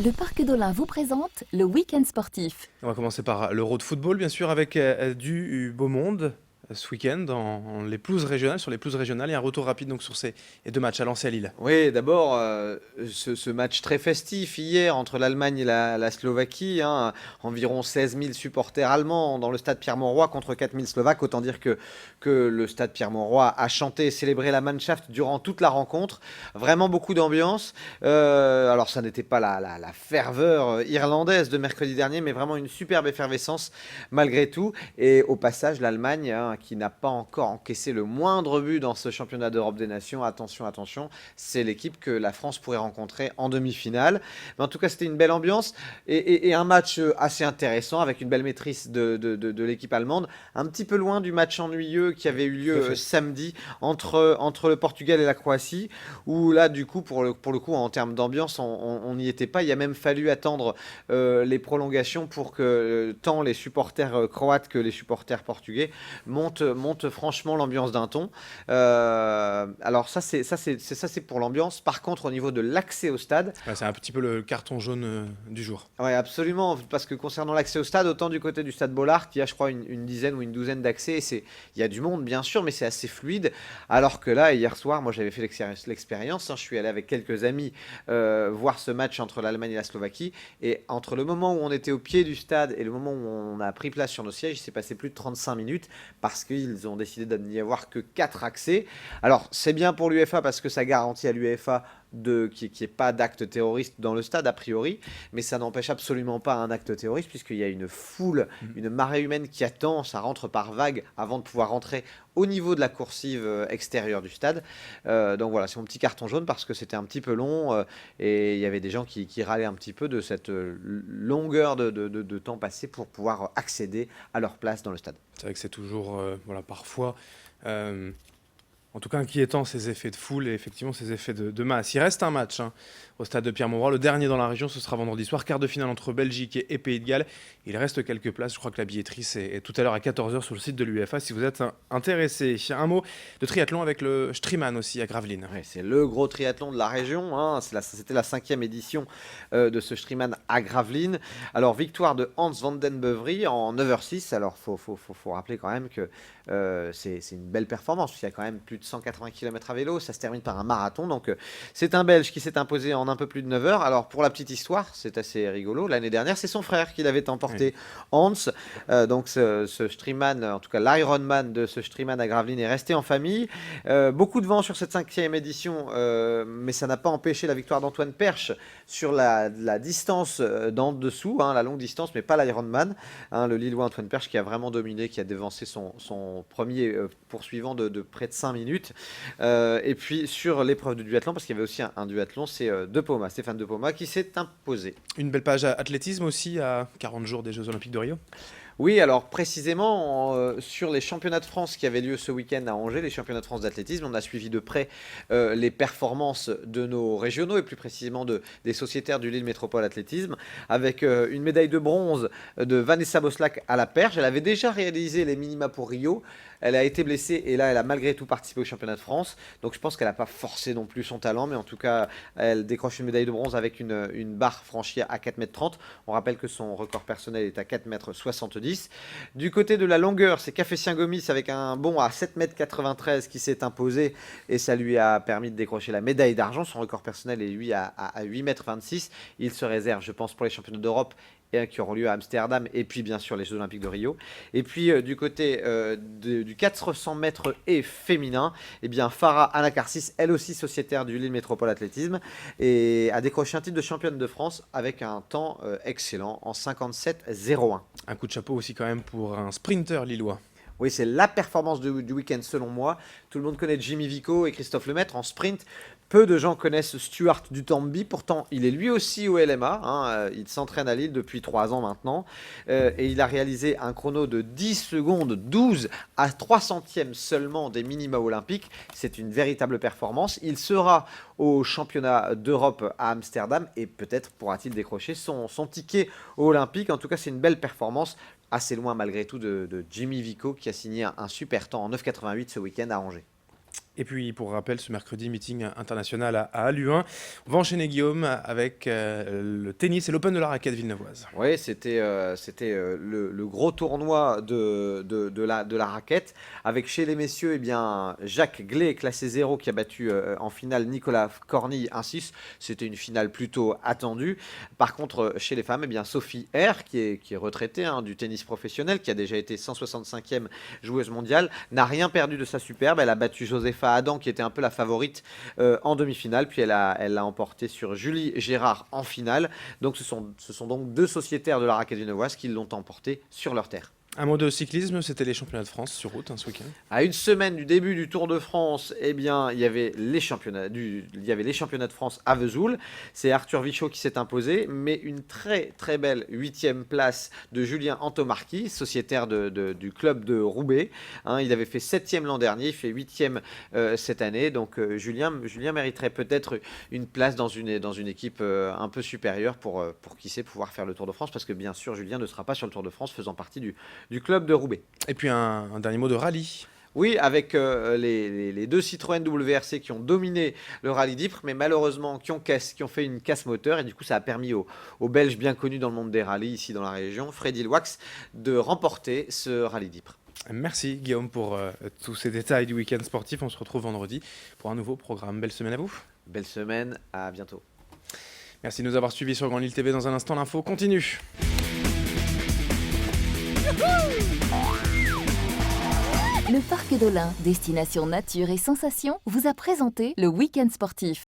Le Parc d'Olin vous présente le week-end sportif. On va commencer par l'Euro de football, bien sûr, avec du beau monde ce week-end sur les pelouses régionales. Il y a un retour rapide donc, sur ces deux matchs à Lens et à Lille. Oui, d'abord, ce match très festif hier entre l'Allemagne et la Slovaquie. Environ 16 000 supporters allemands dans le stade Pierre-Mauroy contre 4 000 Slovaques. Autant dire que le stade Pierre-Mauroy a chanté et célébré la Mannschaft durant toute la rencontre. Vraiment beaucoup d'ambiance. Alors, ça n'était pas la ferveur irlandaise de mercredi dernier, mais vraiment une superbe effervescence malgré tout. Et au passage, l'Allemagne, qui n'a pas encore encaissé le moindre but dans ce championnat d'Europe des Nations. Attention, c'est l'équipe que la France pourrait rencontrer en demi-finale. Mais en tout cas, c'était une belle ambiance et un match assez intéressant avec une belle maîtrise de l'équipe allemande. Un petit peu loin du match ennuyeux qui avait eu lieu samedi entre le Portugal et la Croatie, où là, du coup, pour le coup, en termes d'ambiance, on n'y était pas. Il a même fallu attendre les prolongations pour que tant les supporters croates que les supporters portugais monte franchement l'ambiance d'un ton. Alors ça c'est pour l'ambiance. Par contre, au niveau de l'accès au stade, Ouais, c'est un petit peu le carton jaune du jour. ouais, absolument, parce que concernant l'accès au stade, autant du côté du stade Bollaert, il y a je crois une dizaine ou une douzaine d'accès, il y a du monde bien sûr, mais c'est assez fluide, alors que là, hier soir, moi j'avais fait l'expérience, je suis allé avec quelques amis voir ce match entre l'Allemagne et la Slovaquie, et entre le moment où on était au pied du stade et le moment où on a pris place sur nos sièges, il s'est passé plus de 35 minutes, parce qu'ils ont décidé de n'y avoir que 4 accès. Alors c'est bien pour l'UEFA parce que ça garantit à l'UEFA qu'il n'y ait pas d'acte terroriste dans le stade a priori, mais ça n'empêche absolument pas un acte terroriste puisqu'il y a une foule, une marée humaine qui attend, ça rentre par vagues avant de pouvoir rentrer au niveau de la coursive extérieure du stade. Donc voilà, c'est mon petit carton jaune parce que c'était un petit peu long et il y avait des gens qui râlaient un petit peu de cette longueur de temps passé pour pouvoir accéder à leur place dans le stade. C'est vrai que c'est toujours, parfois, en tout cas inquiétant, ces effets de foule et effectivement ces effets de masse. Il reste un match au stade de Pierre-Mauroy, le dernier dans la région, ce sera vendredi soir, quart de finale entre Belgique et Pays de Galles. Il reste quelques places, je crois que la billetterie c'est tout à l'heure à 14h sur le site de l'UEFA si vous êtes intéressé. Un mot de triathlon avec le Striemann aussi à Gravelines. Ouais, c'est le gros triathlon de la région, c'était la 5e édition de ce Striemann à Gravelines. Alors victoire de Hans van den Beuvry en 9h06, alors faut rappeler quand même que c'est une belle performance, puisqu'il y a quand même plus de 180 km à vélo, ça se termine par un marathon, donc c'est un Belge qui s'est imposé en un peu plus de 9 heures. Alors pour la petite histoire, c'est assez rigolo, l'année dernière c'est son frère qui l'avait emporté, Hans, donc ce Striemann, en tout cas l'Ironman de ce Striemann à Gravelines est resté en famille. Beaucoup de vent sur cette 5e édition, mais ça n'a pas empêché la victoire d'Antoine Perche sur la distance d'en dessous, la longue distance, mais pas l'Ironman, le Lillois Antoine Perche qui a vraiment dominé, qui a devancé son premier poursuivant de près de 5 minutes. Et puis sur l'épreuve du duathlon, parce qu'il y avait aussi un duathlon, c'est Stéphane De Poma qui s'est imposé. Une belle page à athlétisme aussi à 40 jours des Jeux Olympiques de Rio. Oui, alors précisément sur les championnats de France qui avaient lieu ce week-end à Angers, les championnats de France d'athlétisme, on a suivi de près les performances de nos régionaux et plus précisément des sociétaires du Lille Métropole Athlétisme, avec une médaille de bronze de Vanessa Boslac à la perche. Elle avait déjà réalisé les minima pour Rio. Elle a été blessée et là, elle a malgré tout participé au championnat de France. Donc je pense qu'elle n'a pas forcé non plus son talent, mais en tout cas, elle décroche une médaille de bronze avec une barre franchie à 4,30 m. On rappelle que son record personnel est à 4,70 m. Du côté de la longueur, c'est Cafétien Gomis avec un bond à 7,93 m qui s'est imposé et ça lui a permis de décrocher la médaille d'argent. Son record personnel est lui à 8,26 m. Il se réserve, je pense, pour les championnats d'Europe qui auront lieu à Amsterdam et puis bien sûr les Jeux Olympiques de Rio. Et puis du côté du 400 mètres et féminin, eh bien Farah Anakarsis, elle aussi sociétaire du Lille Métropole Athlétisme, et a décroché un titre de championne de France avec un temps excellent en 57,01. Un coup de chapeau aussi quand même pour un sprinter lillois. Oui, c'est la performance du week-end selon moi. Tout le monde connaît Jimmy Vico et Christophe Lemaître en sprint. Peu de gens connaissent Stuart Dutambi, pourtant il est lui aussi au LMA, il s'entraîne à Lille depuis 3 ans maintenant, et il a réalisé un chrono de 10 secondes 12 à 3 centièmes seulement des minima olympiques. C'est une véritable performance. Il sera au championnat d'Europe à Amsterdam et peut-être pourra-t-il décrocher son ticket olympique. En tout cas, c'est une belle performance, assez loin malgré tout de Jimmy Vico qui a signé un super temps en 9,88 ce week-end à Angers. Et puis, pour rappel, ce mercredi, meeting international à Alluin. On va enchaîner, Guillaume, avec le tennis et l'Open de la raquette villeneuvoise. Oui, c'était le gros tournoi de la raquette. Avec chez les messieurs, eh bien, Jacques Gley, classé 0, qui a battu en finale Nicolas Cornille 1-6. C'était une finale plutôt attendue. Par contre, chez les femmes, eh bien, Sophie Herr, qui est retraitée du tennis professionnel, qui a déjà été 165e joueuse mondiale, n'a rien perdu de sa superbe. Elle a battu Josepha Adam, qui était un peu la favorite en demi-finale, puis elle l'a emporté sur Julie Gérard en finale. Donc ce sont donc deux sociétaires de la raquette villeneuvoise qui l'ont emporté sur leur terre. Un mot de cyclisme, c'était les championnats de France sur route ce week-end. À une semaine du début du Tour de France, eh bien, il y avait les championnats de France à Vesoul. C'est Arthur Vichot qui s'est imposé, mais une très très belle 8e place de Julien Antomarchi, sociétaire du club de Roubaix. Il avait fait 7e l'an dernier, il fait 8e cette année. Donc Julien mériterait peut-être une place dans une équipe un peu supérieure pour qui sait pouvoir faire le Tour de France, parce que bien sûr Julien ne sera pas sur le Tour de France faisant partie du club de Roubaix. Et puis un dernier mot de rallye. Oui, avec les deux Citroën WRC qui ont dominé le rallye d'Ypres, mais malheureusement qui ont fait une casse moteur, et du coup ça a permis aux Belges bien connus dans le monde des rallyes ici dans la région, Freddy Lwax, de remporter ce rallye d'Ypres. Merci Guillaume pour tous ces détails du week-end sportif. On se retrouve vendredi pour un nouveau programme. Belle semaine à vous. Belle semaine, à bientôt. Merci de nous avoir suivis sur Grand Lille TV. Dans un instant, l'info continue. Le Parc d'Olin, destination nature et sensations, vous a présenté le Week-end sportif.